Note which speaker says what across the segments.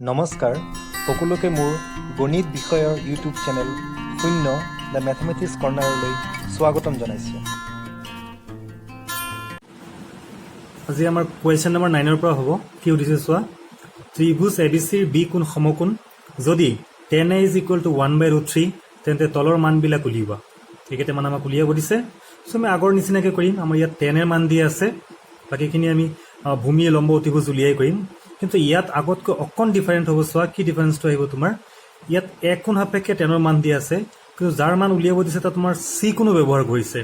Speaker 1: নমস্কাৰ সকলোকে মোৰ গণিত বিষয়ৰ ইউটিউব চেনেল শূন্য দ্য মেথমেটিক্স কৰ্ণাৰলৈ স্বাগতম জনাইছোঁ।
Speaker 2: আজি আমাৰ কুৱেশ্যন নম্বৰ 9 পৰা হ'ব। কি সুধিছে চোৱা, ত্ৰিভুজ এবিচিৰ বি কোণ সমকোণ যদি tan a is equal to 1/√3 তেন্তে তলৰ মানবিলাক উলিওৱা। এইকেইটা মান আমাক উলিয়াব দিছে। চ' আমি আগৰ নিচিনাকৈ কৰিম। আমাৰ ইয়াত tan এৰ মান দিয়া আছে, বাকীখিনি আমি ভূমি লম্ব অতিভুজ উলিয়াই কৰিম। কিন্তু ইয়াত আগতকৈ অকণ ডিফাৰেণ্ট হ'ব। চোৱা কি ডিফাৰেঞ্চটো আহিব তোমাৰ, ইয়াত a কোণ সাপেক্ষে tan ৰ মান দিয়া আছে, কিন্তু যাৰ মান উলিয়াব দিছে তাত তোমাৰ c কোণো ব্যৱহাৰ কৰিছে।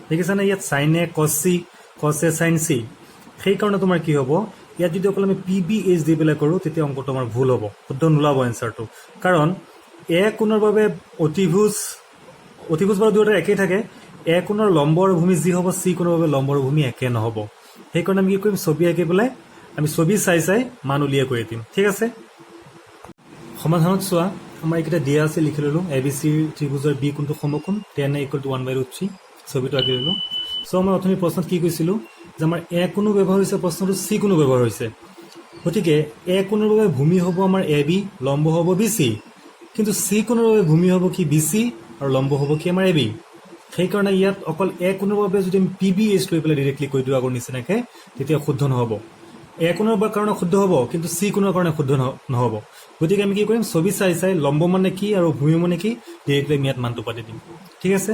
Speaker 2: দেখিছানে, ইয়াত sin a cos a sin c। সেইকাৰণে তোমাৰ কি হ'ব, ইয়াত যদি অকল আমি PBH দি পেলাই কৰোঁ তেতিয়া অংকটো আমাৰ ভুল হ'ব, শুদ্ধ নোলাব এনচাৰটো। কাৰণ a কোণৰ বাবে অতিভুজ বাৰু দুয়োটা একেই থাকে। a কোণৰ লম্ব আৰু ভূমি যি হ'ব, c কোণৰ বাবে লম্ব আৰু ভূমি একে নহ'ব। সেইকাৰণে আমি কি কৰিম, ছবি আঁকি পেলাই আমি ছবি চাই মান উলিয়াই কৰি দিম। ঠিক আছে, সমাধানত চোৱা আমাৰ এইকেইটা দিয়া আছে, লিখি ল'লোঁ। এ বি চিৰ ত্ৰিভুজৰ বি কোণটো সমকোণ tan a = 1/√3 ছবিটো আঁকি ল'লোঁ। চ' মই অথনি প্ৰশ্নত কি কৈছিলোঁ যে আমাৰ a কোণো ব্যৱহাৰ হৈছে, প্ৰশ্নটো c কোণো ব্যৱহাৰ হৈছে। গতিকে a কোণৰ বাবে ভূমি হ'ব আমাৰ AB, লম্ব হ'ব BC, কিন্তু c কোণৰ বাবে ভূমি হ'ব কি BC আৰু লম্ব হ'ব কি আমাৰ AB। সেইকাৰণে ইয়াত অকল a কোণৰ বাবে যদি আমি PBH লৈ পেলাই ডিৰেক্টলি কৈ দিওঁ আগৰ নিচিনাকৈ, তেতিয়া শুদ্ধ নহ'ব। a কোণৰ কাৰণে শুদ্ধ হ'ব, কিন্তু c কোণৰ কাৰণে শুদ্ধ নহ'ব। গতিকে আমি কি কৰিম, ছবি চাই লম্ব মানে কি আৰু ভূমি মানে কি ডিৰেক্টলি আমি ইয়াত মানটো পাতি দিম। ঠিক আছে,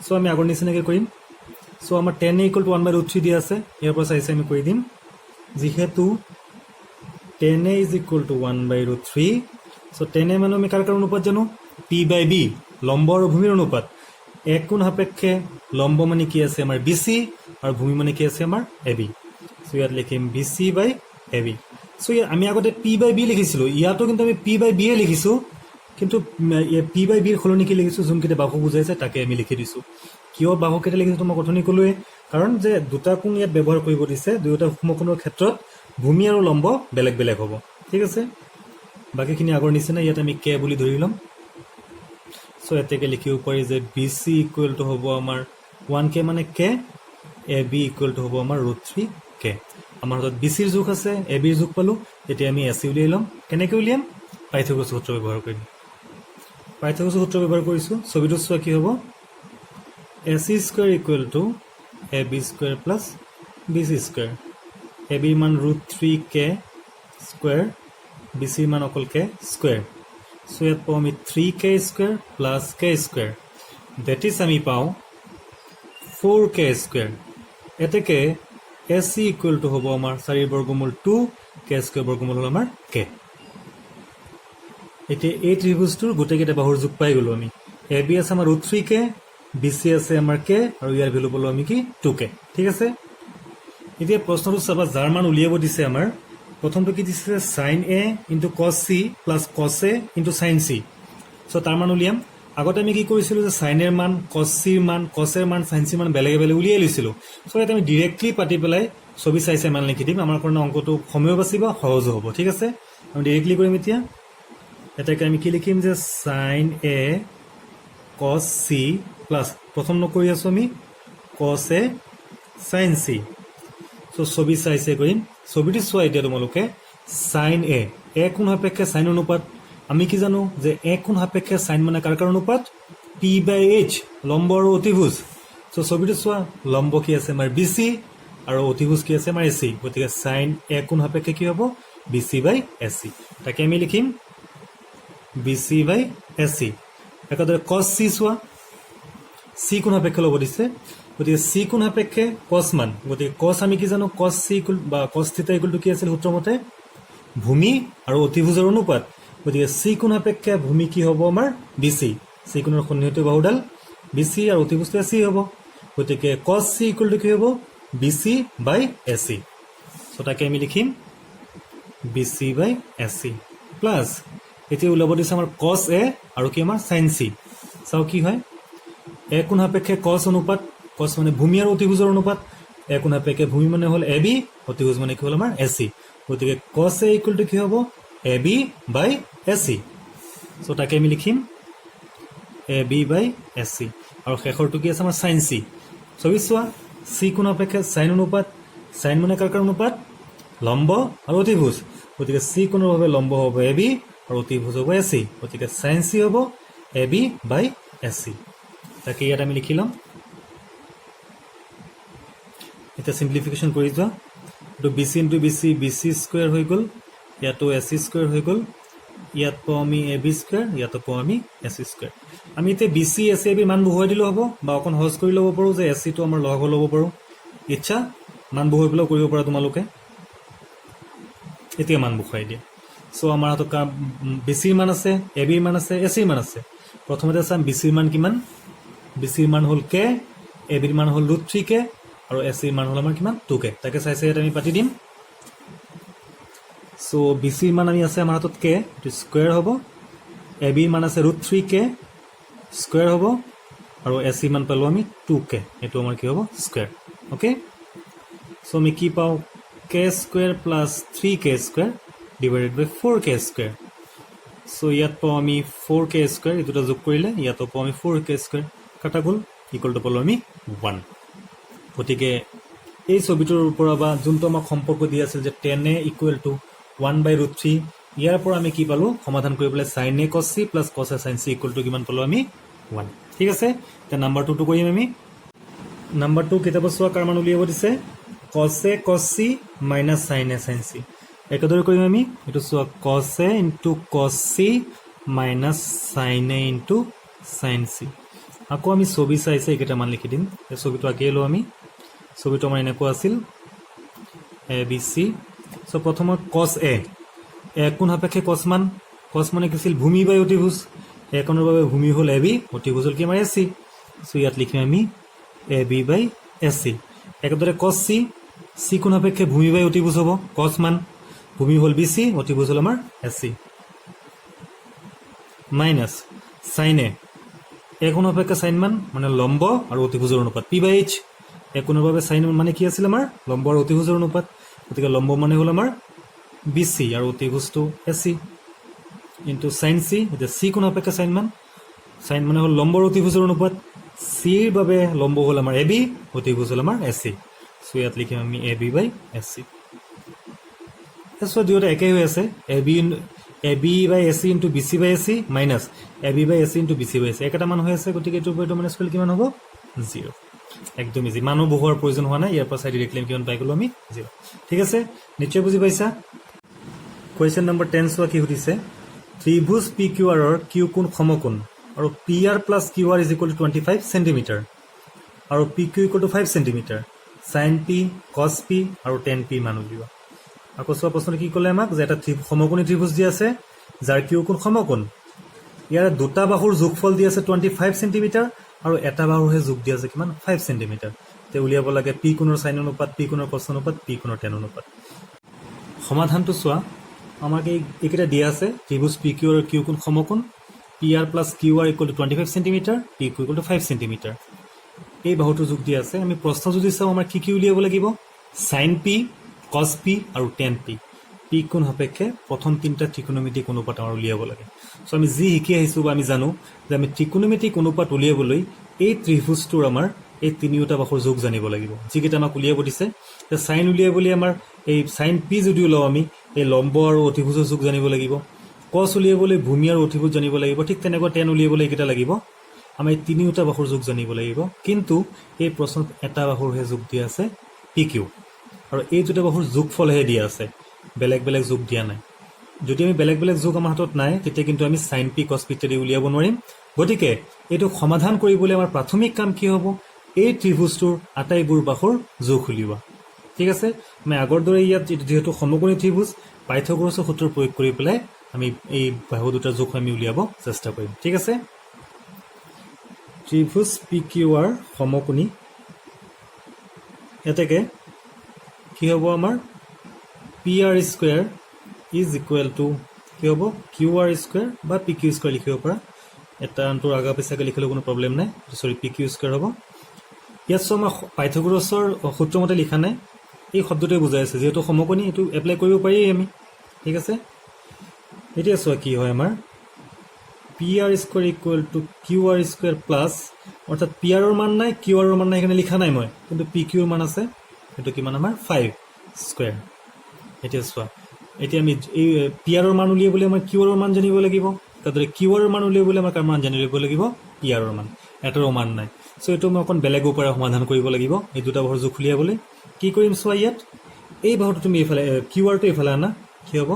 Speaker 2: চ' আমি আগৰ নিচিনাকৈ কৰিম। চ' আমাৰ tan a = 1/√3 দিয়া আছে, ইয়াৰ পৰা চাই আমি কৰি দিম। যিহেতু tan a is equal to 1/√3, so' tan a মানে আমি কাৰ অনুপাত জানো, P/B, লম্ব আৰু ভূমিৰ অনুপাত। a কোণ সাপেক্ষে লম্ব মানে কি আছে আমাৰ BC আৰু ভূমি মানে কি আছে আমাৰ AB। চ' ইয়াত লিখিম BC/AB। চ' আমি আগতে P/B লিখিছিলোঁ, ইয়াতো কিন্তু আমি P/B লিখিছোঁ, কিন্তু P/B সলনি কি লিখিছোঁ, যোনকেইটা বাহু বুজাইছে তাকে আমি লিখি দিছোঁ। কিয় বাহুকেইটা লিখিছোঁ তোমাক অথনি ক'লোৱে, কাৰণ যে দুটা কোণ ইয়াত ব্যৱহাৰ কৰিব দিছে, দুয়োটা সমকোণৰ ক্ষেত্ৰত ভূমি আৰু লম্ব বেলেগ বেলেগ হ'ব। ঠিক আছে, বাকীখিনি আগৰ নিচিনা ইয়াত আমি কে বুলি ধৰি ল'ম। চ' ইয়াতে লিখিব পাৰি যে BC = হ'ব আমাৰ 1K মানে K, AB = হ'ব আমাৰ √3K। আমাৰ হাতত BCৰ জোখ আছে, ABৰ জোখ পালোঁ, এতিয়া আমি AC উলিয়াই ল'ম। কেনেকৈ উলিয়াম, পাইথাগোৰাছ সূত্ৰ ব্যৱহাৰ কৰিম। পাইথাগোৰাছ সূত্ৰ ব্যৱহাৰ কৰিছোঁ। ছবিটো চোৱা কি হ'ব, AC² = AB² + BC²। ABৰ মান √3K², BCৰ মান অকল K²। চ' ইয়াত পাওঁ আমি 3K² + K², ডেট ইজ আমি পাওঁ 4K²। এতেকে AC = হ'ব আমাৰ 4 বৰ্গমূল 2, K² বৰ্গমূল হ'ল আমাৰ K। এতিয়া এই ত্ৰিভুজটোৰ গোটেইকেইটা বাহুৰ জোখ পাই গ'লোঁ আমি। AB আছে আমাৰ √3K, BC আছে আমাৰ K, আৰু ইয়াৰ ভেলু পালোঁ আমি কি 2K। ঠিক আছে, এতিয়া প্ৰশ্নটো চাবা, যাৰ মান উলিয়াব দিছে আমাৰ প্ৰথমটো কি দিছে, sin A × cos C + cos A × sin C। চ' তাৰ মান উলিয়াম। আগতে আমি কি কৰিছিলোঁ যে sin এৰ মান, cos Cৰ মান, cos এৰ মান, sin Cৰ মান বেলেগে বেলেগে উলিয়াই লৈছিলোঁ। চ' ইয়াত আমি ডিৰেক্টলি পাতি পেলাই ছবি চাই মান লিখি দিম। আমাৰ কাৰণে অংকটো সময়ো বাচিব, সহজো হ'ব। ঠিক আছে, আমি ডিৰেক্টলি কৰিম। এতিয়া এটাকে আমি কি লিখিম যে sin A cos C + প্ৰথম নকৰি আছোঁ আমি cos A sin C। চ' ছবি চাই কৰিম। ছবিটো চোৱা এতিয়া তোমালোকে, sin A, a কোণ সাপেক্ষে sin অনুপাত। আমি কি জানো যে a কোণ সাপেক্ষে sin মানে কাৰ অনুপাত, P/H, লম্ব আৰু অতিভুজ। চ' ছবিটো চোৱা, লম্ব কি আছে আমাৰ BC আৰু অতিভুজ কি আছে আমাৰ AC। গতিকে sin A কোণ সাপেক্ষে কি হ'ব, BC/AC। তাকে আমি লিখিম BC/AC। একেদৰে cos C চোৱা, C কোণ সাপেক্ষে ল'ব দিছে, গতিকে C কোণ সাপেক্ষে cos মান। গতিকে cos আমি কি জানো, cos C বা cos θ = কি আছিল সূত্ৰমতে, ভূমি আৰু অতিভুজৰ অনুপাত। গতিকে C কোণ সাপেক্ষে ভূমি কি হ'ব আমাৰ BC, C কোণৰ সন্নিহিত বাহুডাল BC আৰু অতিভুজটো AC হ'ব। গতিকে cos C = কি হ'ব, BC/AC। চ' তাকে আমি লিখিম BC/AC প্লাছ, এতিয়া ওলাব দিছে আমাৰ cos A আৰু কি আমাৰ sin C। চাওঁ কি হয়, a কোণ সাপেক্ষে cos অনুপাত, cos মানে ভূমি আৰু অতিভুজৰ অনুপাত, a কোণ সাপেক্ষে ভূমি মানে হ'ল AB, অতিভুজ মানে কি হ'ল আমাৰ AC। গতিকে cos A = কি হ'ব, AB/AC। চ' তাকে আমি লিখিম AB/AC। আৰু শেষৰটো কি আছে আমাৰ sin C। ছবি চোৱা, C কোণ সাপেক্ষে sin অনুপাত, sin মানে কাৰ অনুপাত, লম্ব আৰু অতিভুজ। গতিকে চি কোণৰ বাবে লম্ব হ'ব এ বি আৰু অতিভুজ হ'ব এ চি, গতিকে চাইন চি হ'ব এ বি বাই এ চি। তাকে ইয়াত আমি লিখি ল'ম। এতিয়া চিম্প্লিফিকেশ্যন কৰি যোৱা, এইটো B C into B C square হৈ গ'ল, ইয়াতো এ চি স্কুৱেৰ হৈ গ'ল, ইয়াত পাওঁ আমি এ বি স্কুৱেৰ, ইয়াতো পাওঁ আমি এ চি স্কুৱেৰ। আমি এতিয়া B C A C A B মান বহুৱাই দিলেও হ'ব, বা অকণ সহজ কৰি ল'ব পাৰোঁ যে এ চিটো আমাৰ লঘ ল'ব পাৰোঁ। ইচ্ছা মান বহুৱাই পেলাইও কৰিব পাৰা তোমালোকে। এতিয়া মান বহুৱাই দিয়া। চ' আমাৰ হাতত বি চিৰ মান আছে, এ বিৰ মান আছে, এ চিৰ মান আছে। প্ৰথমতে চাম বি চিৰ মান কিমান। বি চিৰ মান হ'ল কে, এ বিৰ মান হ'ল √3K, আৰু এ চিৰ মান হ'ল আমাৰ কিমান 2K। তাকে চাই ইয়াত আমি পাতি দিম। চ' বি চিৰ মান আমি আছে আমাৰ হাতত কে, এইটো স্কুৱেৰ হ'ব। এ বিৰ মান আছে √3K স্কুৱেৰ হ'ব, আৰু এ চিৰ মান পালোঁ আমি 2K, এইটো আমাৰ কি হ'ব স্কুৱেৰ। অ'কে, চ' আমি কি পাওঁ K square plus 3K square divided by 4K square. চ' ইয়াত পাওঁ আমি 4K স্কুৱেৰ, এই দুটা যোগ কৰিলে ইয়াতো পাওঁ আমি 4K স্কুৱেৰ, কাটা গ'ল, ইকুৱেল টু পালোঁ আমি 1। গতিকে এই ছবিটোৰ পৰা বা যোনটো আমাক সম্পৰ্ক দিয়া আছিল যে tan a ইকুৱেল টু 1/√3, ইয়াৰ পৰা আমি কি পালোঁ সমাধান কৰি পেলাই sin a cos c plus cos a sin c equal to কিমান পালোঁ আমি 1। ঠিক আছে, এতিয়া নাম্বাৰ 2টো কৰিম আমি। নাম্বাৰ 2 কিতাপত চোৱা কাৰ মান উলিয়াব দিছে cos a cos c minus sin a sin c। একেদৰে কৰিম আমি, এইটো চোৱা cos a into cos c minus sin a into sin c। আকৌ আমি ছবি চাইছে এইকেইটা মান লিখি দিম। এই ছবিটো আঁকিয়ে লওঁ আমি। ছবিটো আমাৰ এনেকুৱা আছিল এ বি চি। চ' প্ৰথমত cos a, কোন সাপেক্ষে cos মান, cos মানে কি আছিল ভূমি বাই অতিভুজ, কোণৰ বাবে ভূমি হ'ল এ বি, অতিভুজ হ'ল কি আমাৰ এ চি। চ' ইয়াত লিখিম আমি এ বি বাই এ চি। একেদৰে cos c, চি কোন সাপেক্ষে ভূমি বাই অতিভুজ হ'ব, cos মান ভূমি হ'ল বি চি, অতিভুজ হ'ল আমাৰ এ চি, মাইনাছ sin a, কোণ সাপেক্ষে চাইন মান মানে লম্ব আৰু অতিভুজৰ অনুপাত p/h। কোণৰ বাবে চাইন মানে কি আছিল আমাৰ লম্ব আৰু অতিভুজৰ অনুপাত, গতিকে লম্ব মানে হ'ল আমাৰ বি চি আৰু অতিভুজটো এ চি ইনটু চাইন চি। এতিয়া চি কোণ সাপেক্ষে চাইন মান, চাইন মানে হ'ল লম্ব আৰু অতিভুজৰ অনুপাত, চিৰ বাবে লম্ব হ'ল আমাৰ এ বি, অতিভুজ হ'ল আমাৰ এ চি। চ' ইয়াত লিখিম আমি এ বি বাই এ চি। চ' দুয়োটা একেই হৈ আছে, A B by A C into B C by A C minus A B by A C into B C by A C, একেটা মান হৈ আছে, গতিকে এইটোৰ পৰা এইটো মাইনাছ কৰিলে কিমান হ'ব 0। একদম ইজি, মানুহ বহুৱাৰ প্ৰয়োজন হোৱা নাই, ইয়াৰ পৰা চাই ডিৰেক্টলি কিমান পাই গ'লোঁ আমি 0। ঠিক আছে, নিশ্চয় বুজি পাইছা। কুৱেশ্যন নম্বৰ 10 চোৱা কি সুধিছে, ত্ৰিভুজ পি কিউ আৰৰ কিউ কোণ সমকোণ আৰু P R plus Q R is equal to 25 centimetre আৰু P Q equal to 5 centimetre, sine P cos P আৰু টেন পি মান উলিওৱা। আকৌ চোৱা প্ৰশ্নটো কি ক'লে আমাক যে এটা সমকোণী ত্ৰিভুজ দি আছে যাৰ কিউ কোণ সমকোণ, ইয়াৰ দুটা বাহুৰ যোগফল দি আছে 25 চেণ্টিমিটাৰ আৰু এটা বাহুৰহে যোগ দি আছে কিমান 5 চেণ্টিমিটাৰ। তে উলিয়াব লাগে পি কোণৰ চাইন অনুপাত, পি কোণৰ কছ অনুপাত, পি কোণৰ টেন অনুপাত। সমাধানটো চোৱা, আমাক এইকেইটা দিয়া আছে ত্ৰিভুজ পি কিউ আৰু কিউ কোণ সমকোণ, P R plus Q R equal to 25 centimetre, P Q equal to 5 centimetre. এই বাহুটো যোগ দিয়া আছে। আমি প্ৰশ্ন যদি চাওঁ আমাৰ কি কি উলিয়াব লাগিব, চাইন পি, কছ পি আৰু টেন পি। পি কোণ সাপেক্ষে প্ৰথম তিনিটা ত্ৰিকোণমিতিক অনুপাত আমাৰ উলিয়াব লাগে। চ' আমি যি শিকি আহিছোঁ বা আমি জানো যে আমি ত্ৰিকোণমিতিক অনুপাত উলিয়াবলৈ এই ত্ৰিভুজটোৰ আমাৰ এই তিনিওটা বাহুৰ যোগ জানিব লাগিব, যিকেইটা আমাক উলিয়াব দিছে। চাইন উলিয়াবলৈ আমাৰ এই চাইন পি যদিও লওঁ আমি এই লম্ব আৰু অতিভুজৰ যোগ জানিব লাগিব, কছ উলিয়াবলৈ ভূমি আৰু অতিভুজ জানিব লাগিব, ঠিক তেনেকুৱা টেন উলিয়াবলৈ এইকেইটা লাগিব। আমি তিনিওটা বাহুৰ যোগ জানিব লাগিব, কিন্তু এই প্ৰশ্নত এটা বাহুৰহে যোগ দিয়া আছে পি কিউ, আৰু এই দুটা বাহুৰ যোগফলহে দিয়া আছে, বেলেগ বেলেগ যোগ দিয়া নাই। যদি আমি বেলেগ বেলেগ যোগ আমাৰ হাতত নাই, তেতিয়া কিন্তু আমি চাইন পি কছ পি ইত্যাদি উলিয়াব নোৱাৰিম। গতিকে এইটো সমাধান কৰিবলৈ আমাৰ প্ৰাথমিক কাম কি হ'ব, এই ত্ৰিভুজটোৰ আটাইবোৰ বাহুৰ যোগ উলিওৱা। ঠিক আছে, আমি আগৰ দৰে ইয়াত যিহেতু সমকোণী ত্ৰিভুজ, পাইথাগোৰাছৰ সূত্ৰ প্ৰয়োগ কৰি পেলাই আমি এই বাহু দুটাৰ যোগ আমি উলিয়াব চেষ্টা কৰিম। ঠিক আছে, ত্ৰিভুজ পি কিউ আৰ সমকোণী, এতেকে কি হ'ব আমাৰ P R square is equal to কি হ'ব কিউ আৰ স্কুৱেৰ বা পি কিউ স্কুৱেৰ লিখিব পৰা, এটা আনটোৰ আগা পিছাকৈ লিখিলেও কোনো প্ৰব্লেম নাই, চৰি পি কিউ স্কুৱেৰ হ'ব। ইয়াত চোৱা আমাৰ পাইথাগোৰাছৰ সূত্ৰমতে লিখা নাই, এই শব্দটোৱে বুজাই আছে, যিহেতু সমকোণী এইটো এপ্লাই কৰিব পাৰি আমি। ঠিক আছে, এতিয়া চোৱা কি হয় আমাৰ P R square equal to Q R square plus, অৰ্থাৎ পি আৰৰ মান নাই, কিউ আৰৰ মান নাই, সেইকাৰণে লিখা নাই মই, কিন্তু পি কিউৰ মান আছে, সেইটো কিমান আমাৰ 5 স্কুৱেৰ। এতিয়া চোৱা এতিয়া আমি এই পি আৰৰ মান উলিয়াবলৈ আমাৰ কিউ আৰৰ মান জানিব লাগিব তাৰদৰে কিউ আৰৰ মান উলিয়াবলৈ আমাৰ কাৰ মান জানিব লাগিব পি আৰৰ মান এটাৰো মান নাই চ' এইটো মই অকণ বেলেগ উপায়েৰে সমাধান কৰিব লাগিব এই দুটা বাহুৰ জোখ উলিয়াবলৈ কি কৰিম চোৱা ইয়াত এই বাহুটো তুমি এইফালে কিউ আৰটো এইফালে আনা কি হ'ব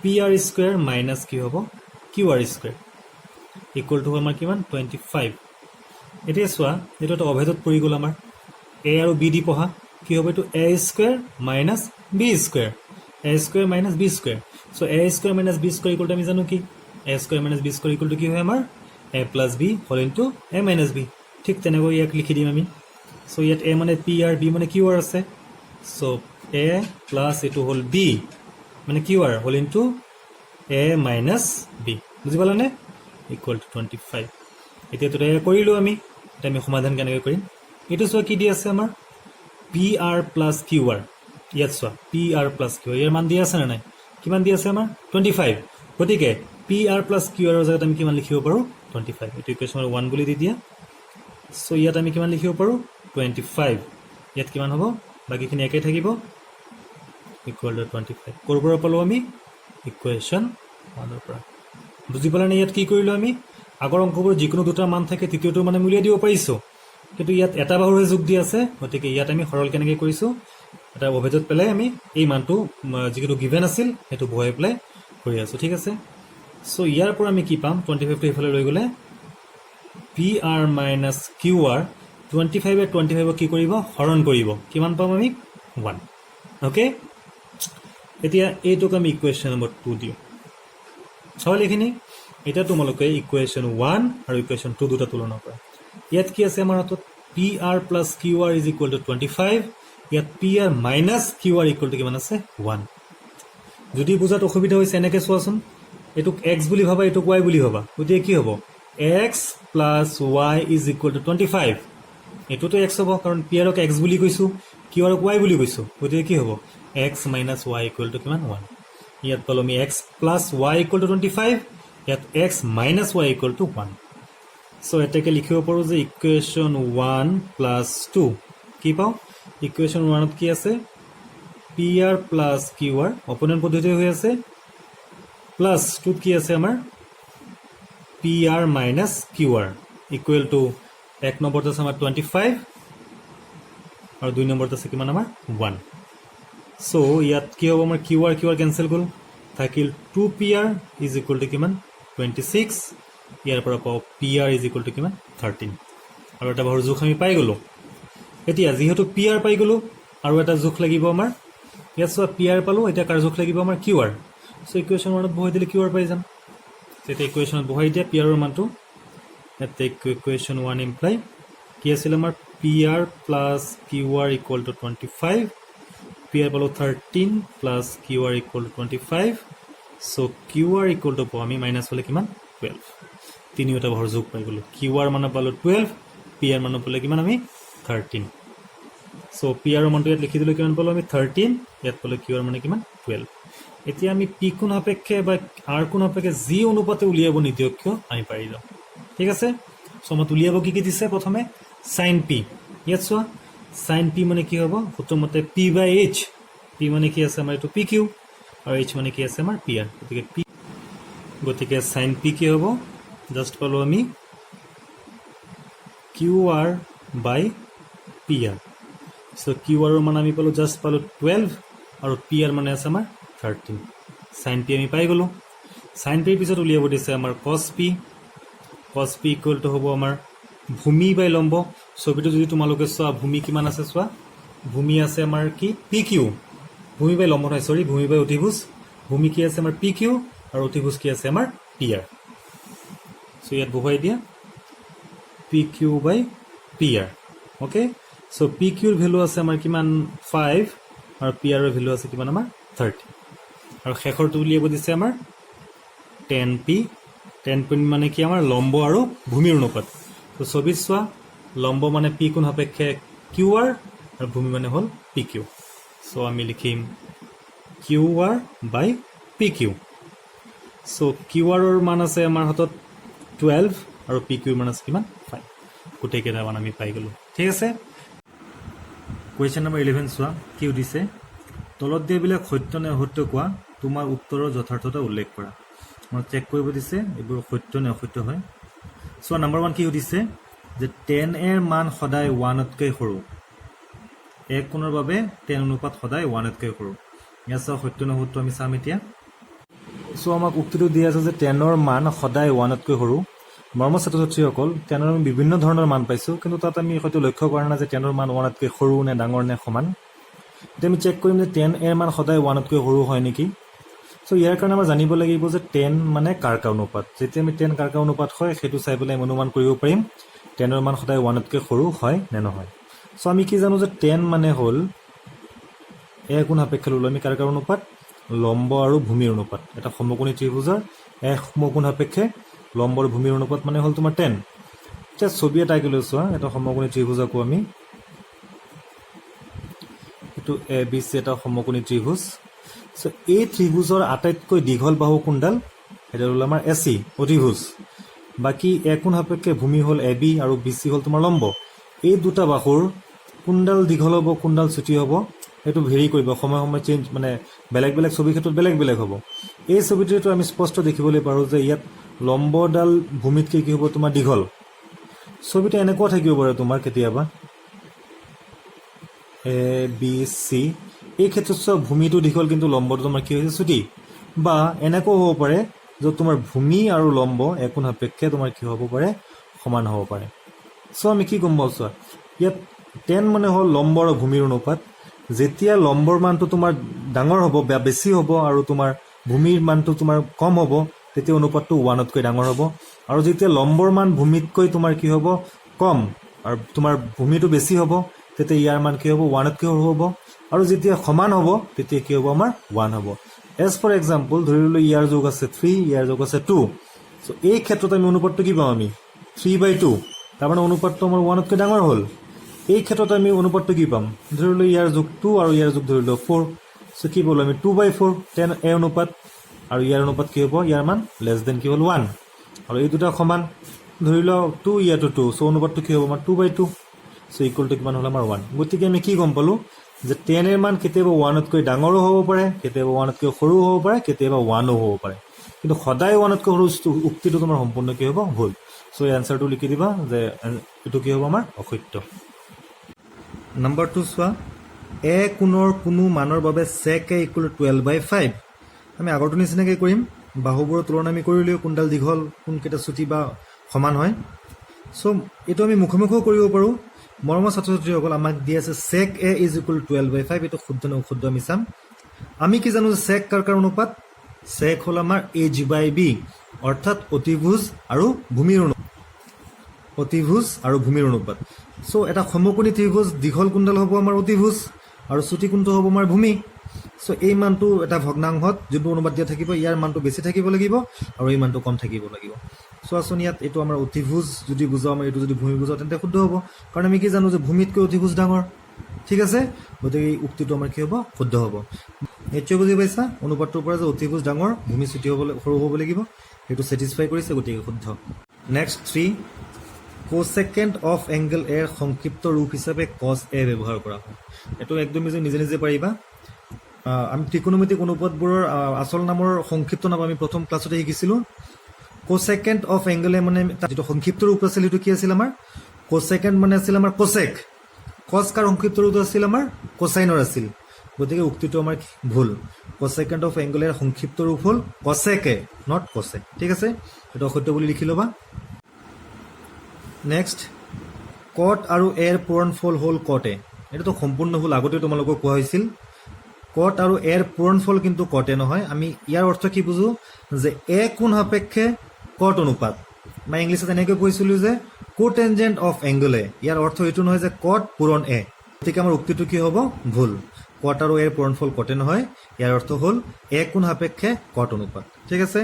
Speaker 2: পি আৰ স্কুৱেৰ মাইনাছ কি হ'ব Q R square equal to আমাৰ কিমান 25 এতিয়া চোৱা এইটো এটা অভেদত পৰি গ'ল আমাৰ এ আৰু বি দি পঢ়া কি হ'ব এইটো A square minus B square A square minus B square চ' A square minus B square equal to আমি জানো কি A square minus B square equal to কি হয় আমাৰ এ প্লাছ বি হ'ল ইনটু এ মাইনাছ বি ঠিক তেনেকৈ ইয়াক লিখি দিম আমি চ' ইয়াত এ মানে পি আৰ বি মানে কিউ আৰ আছে চ' এ প্লাছ এইটো হ'ল বি মানে কিউ আৰ হ'ল ইনটু এ মাইনাছ বি বুজি পালানে ইকুৱেল টু 25 এতিয়া তো এয়া কৰিলোঁ আমি এতিয়া আমি সমাধান কেনেকৈ কৰিম এইটো চোৱা কি দি আছে আমাৰ P R plus Q R ইয়াত চোৱা P R plus Q R ইয়াৰ মান দি আছে নে নাই কিমান দি আছে আমাৰ 25 গতিকে পি আৰ প্লাছ কিউ আৰৰ জেগাত আমি কিমান লিখিব পাৰোঁ 25 এইটো ইকুৱেশ্যন 1 বুলি দি দিয়া চ' ইয়াত আমি কিমান লিখিব পাৰোঁ 25 ইয়াত কিমান হ'ব বাকীখিনি একেই থাকিব ইকুৱেল টু 25 ক'ৰ পৰা পালোঁ আমি ইকুৱেশ্যন 1ৰ পৰা বুজি পালানে ইয়াত কি কৰিলোঁ আমি আগৰ অংকবোৰ যিকোনো দুটা মান থাকে তৃতীয়টো মানে উলিয়াই দিব পাৰিছোঁ কিন্তু ইয়াত এটা বাহুৰে যোগ দি আছে গতিকে ইয়াত আমি সৰল কেনেকৈ কৰিছোঁ এটা অভেদত পেলাই আমি এই মানটো যিটো গিভেন আছিল সেইটো বহাই পেলাই কৰি আছোঁ ঠিক আছে চ' ইয়াৰ পৰা আমি কি পাম 25টো এইফালে লৈ গ'লে P R minus Q R 25 25 কি কৰিব হৰণ কৰিব কিমান পাম আমি 1 অ'কে এতিয়া এইটোক আমি ইকুৱেশ্যন নম্বৰ 2 দিওঁ চাওক এইখিনি এতিয়া তোমালোকে ইকুৱেশ্যন 1 আৰু ইকুৱেশ্যন 2 দুটা তুলনা কৰা ইয়াত কি আছে আমাৰ হাতত P R plus Q R is equal to 25 ইয়াত P R minus Q R equal to কিমান আছে 1 যদি বুজাত অসুবিধা হৈছে এনেকৈ চোৱাচোন এইটোক এক্স বুলি ভাবা এইটোক ৱাই বুলি ভাবা গতিকে কি হ'ব x plus y is equal to 25 এইটোতো এক্স হ'ব কাৰণ পি আৰক এক্স বুলি কৈছোঁ কিউ আৰক ৱাই বুলি কৈছোঁ গতিকে কি হ'ব x minus Y equal to কিমান 1 ইয়াত পালোঁ আমি x plus Y equal to 25 ইয়াত x minus Y equal to 1 চ' এটাকে লিখিব পাৰোঁ যে ইকুৱেশ্যন 1 প্লাছ 2 কি পাওঁ ইকুৱেশ্যন 1ত কি আছে P R plus Q R অপনেণ্ট পদ্ধতি হৈ আছে প্লাছ 2ত কি আছে আমাৰ P R minus Q R equal to 1 নম্বৰত আছে আমাৰ 25 আৰু 2 নম্বৰত আছে কিমান আমাৰ 1 চ' ইয়াত কি হ'ব আমাৰ কিউ আৰ কেঞ্চেল গ'ল থাকিল 2 P R is equal to কিমান 26 ইয়াৰ পৰা পাওঁ P R is equal to কিমান 13 আৰু এটা বাহুৰ জোখ আমি পাই গ'লোঁ এতিয়া যিহেতু পি আৰ পাই গ'লোঁ আৰু এটা জোখ লাগিব আমাৰ ইয়াত চোৱা পি আৰ পালোঁ এতিয়া কাৰ জোখ লাগিব আমাৰ কিউ আৰ চ' ইকুৱেশ্যন 1ত বহাই দিলে কিউ আৰ পাই যাম তেতিয়া ইকুৱেশ্যনত বহাই দিয়া পি আৰৰ মানটো ইয়াতে ইকুৱেশ্যন 1 ইমপ্লাই কি আছিল আমাৰ P R plus Q R equal to 25 P R পালোঁ 13 plus Q R equal to 25 so' Q R equal to পাওঁ আমি মাইনাছ হ'লে কিমান 12 তিনিওটা বাহুৰ যোগ পাই গ'লোঁ কিউ আৰ মানে পালোঁ 12 পি আৰ মানে পালে কিমান আমি 13 চ' পি আৰৰ মানটো ইয়াত লিখি দিলোঁ কিমান পালোঁ আমি 13 ইয়াত পালোঁ কিউ আৰ মানে কিমান 12 এতিয়া আমি পি কোণ সাপেক্ষে বা আৰ কোণ সাপেক্ষে যি অনুপাতে উলিয়াব নিদিয়ক কিয় আমি পাৰি যাওঁ ঠিক আছে চ' আমাক উলিয়াব কি দিছে প্ৰথমে চাইন পি ইয়াত চোৱা চাইন পি মানে কি হ'ব প্ৰথমতে পি বাই এইচ পি মানে কি আছে আমাৰ এইটো পি কিউ আৰু এইচ মানে কি আছে আমাৰ পি আৰ গতিকে চাইন পি কি হ'ব জাষ্ট পালোঁ আমি কিউ আৰ বাই পি আৰ চ' কিউ আৰৰ মানে আমি পালোঁ জাষ্ট পালোঁ 12 আৰু পি আৰ মানে আছে আমাৰ 13 চাইন পি আমি পাই গ'লোঁ চাইন পিৰ পিছত উলিয়াব দিছে আমাৰ কছ পি ইকুৱেল টু হ'ব আমাৰ ভূমি বাই লম্ব ছবিটো যদি তোমালোকে চোৱা ভূমি কিমান আছে চোৱা ভূমি আছে আমাৰ কি পি কিউ ভূমি বাই লম্ব নহয় চৰি ভূমি বাই অতিভুজ ভূমি কি আছে আমাৰ পি কিউ আৰু অতিভুজ কি আছে আমাৰ পি আৰ চ' ইয়াত বহুৱাই দিয়া P Q by P R okay চ' পি কিউৰ ভেলু আছে আমাৰ কিমান 5 আৰু পি আৰৰ ভেলু আছে কিমান আমাৰ 30 আৰু শেষৰটো উলিয়াব দিছে আমাৰ 10 মানে কি আমাৰ লম্ব আৰু ভূমিৰ অনুপাত তো ছবিত চোৱা লম্ব মানে পি কোণ সাপেক্ষে কিউ আৰ আৰু ভূমি মানে হ'ল পি কিউ চ' আমি লিখিম কিউ আৰ বাই পি কিউ চ' কিউ আৰৰ মান আছে আমাৰ হাতত 12 আৰু পি কিউৰ মান আছে কিমান 5 গোটেইকেইটা মান আমি পাই গ'লোঁ ঠিক আছে কুৱেশ্যন নম্বৰ 11 চোৱা কি সুধিছে তলত দিয়াবিলাক সত্য নে অসত্য কোৱা, তোমাৰ উত্তৰৰ যথাৰ্থতা উল্লেখ কৰা। মই চেক কৰিব দিছে এইবোৰ সত্য নে অসত্য হয়। চোৱা নম্বৰ 1 কি সুধিছে যে 10a ৰ মান সদায় 1তকৈ সৰু। এক কোণৰ বাবে 10 অনুপাত সদায় 1তকৈ সৰু। ইয়াত চাওঁ সত্য নে অসত্য আমি চাম এতিয়া। চ' আমাক উক্তিটো দিয়া আছে যে 10ৰ মান সদায় 1তকৈ সৰু। মৰমৰ ছাত্ৰ ছাত্ৰীসকল, 10ৰ আমি বিভিন্ন ধৰণৰ মান পাইছোঁ, কিন্তু তাত আমি হয়তো লক্ষ্য কৰা নাই যে 10ৰ মান 1তকৈ সৰু নে ডাঙৰ নে সমান। এতিয়া আমি চেক কৰিম যে 10a ৰ মান সদায় 1তকৈ সৰু হয় নেকি। চ' ইয়াৰ কাৰণে আমাৰ জানিব লাগিব যে 10 মানে কাৰ কাৰ অনুপাত। যেতিয়া আমি 10 কাৰ কাৰ অনুপাত হয় সেইটো চাই পেলাই আমি অনুমান কৰিব পাৰিম 10ৰ মান সদায় 1তকৈ সৰু হয় নে নহয়। চ' আমি কি জানো যে 10 মানে হ'ল এ কোণ সাপেক্ষে ল'লোঁ আমি কাৰ কাৰ অনুপাত, লম্ব আৰু ভূমিৰ অনুপাত। এটা সমকোণী ত্ৰিভুজৰ সমকোণ সাপেক্ষে লম্ব আৰু ভূমিৰ অনুপাত মানে হ'ল তোমাৰ 10। এতিয়া ছবি এটা আঁকি লৈছোঁ, এটা সমকোণী ত্ৰিভুজ আকোঁ আমি। এইটো ABC এটা সমকোণী ত্ৰিভুজ। চ' এই ত্ৰিভুজৰ আটাইতকৈ দীঘল বাহু কোনডাল, সেইটো হ'ল আমাৰ AC অতিভুজ। বাকী এ কোণ সাপেক্ষে ভূমি হ'ল AB আৰু BC হ'ল তোমাৰ লম্ব। এই দুটা বাহুৰ কোনডাল দীঘল হ'ব কোনডাল চুটি হ'ব সেইটো ভেৰি কৰিব, সময়ে সময়ে চেঞ্জ, মানে বেলেগ বেলেগ ছবিৰ ক্ষেত্ৰত বেলেগ বেলেগ হ'ব। এই ছবিটোতো আমি স্পষ্ট দেখিবলৈ পাৰোঁ যে ইয়াত লম্বডাল ভূমিতকৈ কি হ'ব তোমাৰ দীঘল। ছবিটো এনেকুৱা থাকিব পাৰে তোমাৰ কেতিয়াবা ABC, এই ক্ষেত্ৰত চোৱা ভূমিটো দীঘল কিন্তু লম্বটো তোমাৰ কি হৈছে চুটি। বা এনেকুৱাও হ'ব পাৰে য'ত তোমাৰ ভূমি আৰু লম্ব একোণ সাপেক্ষে তোমাৰ কি হ'ব পাৰে, সমান হ'ব পাৰে। চ' আমি কি গম পাওঁ চোৱা, ইয়াত 10 মানে হ'ল লম্ব আৰু ভূমিৰ অনুপাত। যেতিয়া লম্বৰ মানটো তোমাৰ ডাঙৰ হ'ব বা বেছি হ'ব আৰু তোমাৰ ভূমিৰ মানটো তোমাৰ কম হ'ব, তেতিয়া অনুপাতটো 1তকৈ ডাঙৰ হ'ব। আৰু যেতিয়া লম্বৰ মান ভূমিতকৈ তোমাৰ কি হ'ব কম আৰু তোমাৰ ভূমিটো বেছি হ'ব, তেতিয়া ইয়াৰ মান কি হ'ব 1তকৈ সৰু হ'ব। আৰু যেতিয়া সমান হ'ব তেতিয়া কি হ'ব আমাৰ 1 হ'ব। এজ ফৰ এক্সাম্পল ধৰি ললোঁ ইয়াৰ যোগ আছে 3, ইয়াৰ যোগ আছে 2। চ' এই ক্ষেত্ৰত আমি অনুপাতটো কি পাওঁ, আমি 3/2। তাৰমানে অনুপাতটো আমাৰ 1তকৈ ডাঙৰ হ'ল। এই ক্ষেত্ৰত আমি অনুপাতটো কি পাম, ধৰি ললোঁ ইয়াৰ যোগ 2 আৰু ইয়াৰ যোগ ধৰি ললোঁ 4। চ' কি পালোঁ আমি 2/4, 10a অনুপাত। আৰু ইয়াৰ অনুপাত কি হ'ব, ইয়াৰ মান লেছ দেন কি হ'ল 1। আৰু এই দুটা সমান, ধৰি লওঁ 2 ইয়াতো 2, চ' অনুপাতটো কি হ'ব আমাৰ 2/2। চ' ইকুৱেল টু কিমান হ'ল আমাৰ 1। গতিকে আমি কি গম পালোঁ যে 10ৰ মান কেতিয়াবা 1তকৈ ডাঙৰো হ'ব পাৰে, কেতিয়াবা 1তকৈ সৰুও হ'ব পাৰে, কেতিয়াবা 1ও হ'ব পাৰে, কিন্তু সদায় 1তকৈ সৰু উক্তিটো তোমাৰ সম্পূৰ্ণ কি হ'ব, ভুল। চ' এই এনচাৰটো লিখি দিবা যে এইটো কি হ'ব আমাৰ অসত্য। নম্বৰ 2 চোৱা, এ কোণৰ কোনো মানৰ বাবে sec a = 12/5। আমি আগৰটো নিচিনাকৈ কৰিম, বাহুবোৰৰ তুলনা আমি কৰিলেও কোনডাল দীঘল কোনকেইটা চুটি বা সমান হয়। চ' এইটো আমি মুখে কৰিব পাৰোঁ। মৰমৰ ছাত্ৰ ছাত্ৰীসকল, আমাক দি আছে sec a = 12/5। এইটো শুদ্ধ নে অশুদ্ধ আমি চাম। আমি কি জানো যে sec কাৰ কাৰ অনুপাত, sec হ'ল আমাৰ h/b, অৰ্থাৎ অতিভুজ আৰু ভূমিৰ অনুপাত। অতিভুজ আৰু ভূমিৰ অনুপাত। চ' এটা সমকোণী ত্ৰিভুজ দীঘল কোনডাল হ'ব আমাৰ অতিভুজ আৰু চুটি কোনটো হ'ব আমাৰ ভূমি। চ' এই মানটো এটা ভগ্নাংশত যোনটো অনুপাত দিয়া থাকিব ইয়াৰ মানটো বেছি থাকিব লাগিব আৰু এই মানটো কম থাকিব লাগিব। চোৱাচোন ইয়াত এইটো আমাৰ অতিভুজ যদি বুজাওঁ, আমাৰ এইটো যদি ভূমি বুজাওঁ তেন্তে শুদ্ধ হ'ব, কাৰণ আমি কি জানো যে ভূমিতকৈ অতিভুজ ডাঙৰ। ঠিক আছে, গতিকে এই উক্তিটো আমাৰ কি হ'ব, শুদ্ধ হ'ব। নিশ্চয় বুজি পাইছা, অনুপাতটোৰ পৰা যে অতিভুজ ডাঙৰ ভূমি চুটি হ'ব সৰু হ'ব লাগিব সেইটো ছেটিছফাই কৰিছে, গতিকে শুদ্ধ। নেক্সট 3, কোচেকেণ্ড অফ এংগল এৰ সংক্ষিপ্ত ৰূপ হিচাপে cos a ব্যৱহাৰ কৰা হয়। এইটো একদম নিজে নিজে পাৰিবা। আমি ত্ৰিকোণমিতিক অনুপাতবোৰৰ আচল নামৰ সংক্ষিপ্ত নাম আমি প্ৰথম ক্লাছতে শিকিছিলোঁ। কোচেকেণ্ড অফ এংগলে মানে যিটো সংক্ষিপ্ত ৰূপ আছিল সেইটো কি আছিল আমাৰ, কোচেকেণ্ড মানে আছিল আমাৰ কোচেক। কচ কাৰ সংক্ষিপ্ত ৰূপ আছিল আমাৰ কোচাইনৰ আছিল, গতিকে উক্তিটো আমাৰ ভুল। কোচেকেণ্ড অফ এংগলেৰ সংক্ষিপ্ত ৰূপ হ'ল কচেকে, নট কোচেক। ঠিক আছে, এইটো অসত্য বুলি লিখি ল'বা। নেক্সট, কট আৰু এৰ পূৰণফল হ'ল কট এ। এইটোতো সম্পূৰ্ণ ভুল, আগতে তোমালোকক কোৱা হৈছিল। কট আৰু এৰ পূৰণফল কিন্তু কট এ নহয়। আমি ইয়াৰ অৰ্থ কি বুজো যে এ কোণ সাপেক্ষে কট অনুপাত, মই ইংলিছত এনেকৈ কৈছিলোঁ যে কোটেঞ্জেণ্ট অফ এংগল এ। ইয়াৰ অৰ্থ এইটো নহয় যে কট পূৰণ এ, গতিকে আমাৰ উক্তিটো কি হ'ব, ভুল। কট আৰু এৰ পূৰণফল কটে নহয়, ইয়াৰ অৰ্থ হ'ল এ কোণ সাপেক্ষে কট অনুপাত। ঠিক আছে,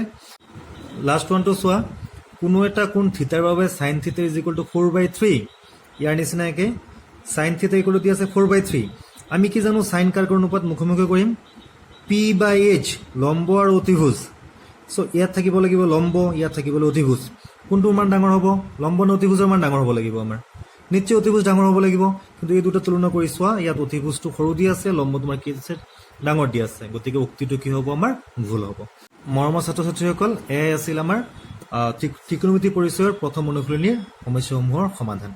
Speaker 2: লাষ্ট ওৱানটো চোৱা, কোনো এটা কোণ থিতাৰ বাবে sin θ = 4/3। ইয়াৰ নিচিনাকৈ sin θ = দিয়া আছে 4/3। আমি কি জানো চাইন কাৰ অনুপাত মুখে কৰিম, p/h, লম্ব আৰু অতিভুজ। চ' ইয়াত থাকিব লাগিব লম্ব, ইয়াত থাকিবলৈ অতিভুজ। কোনটোৰ মান ডাঙৰ হ'ব, লম্ব নে অতিভুজৰ মান ডাঙৰ হ'ব লাগিব আমাৰ? নিশ্চয় অতিভুজ ডাঙৰ হ'ব লাগিব, কিন্তু এই দুটা তুলনা কৰি চোৱা, ইয়াত অতিভুজটো সৰু দি আছে, লম্ব তোমাৰ কি আছে ডাঙৰ দিয়া আছে গতিকে উক্তিটো কি হ'ব আমাৰ ভুল হ'ব মৰমৰ ছাত্ৰ ছাত্ৰীসকল এয়াই আছিল আমাৰ ত্ৰিকোণমিতি পৰিচয়ৰ প্ৰথম অনুশীলনীৰ সমস্যাসমূহৰ সমাধান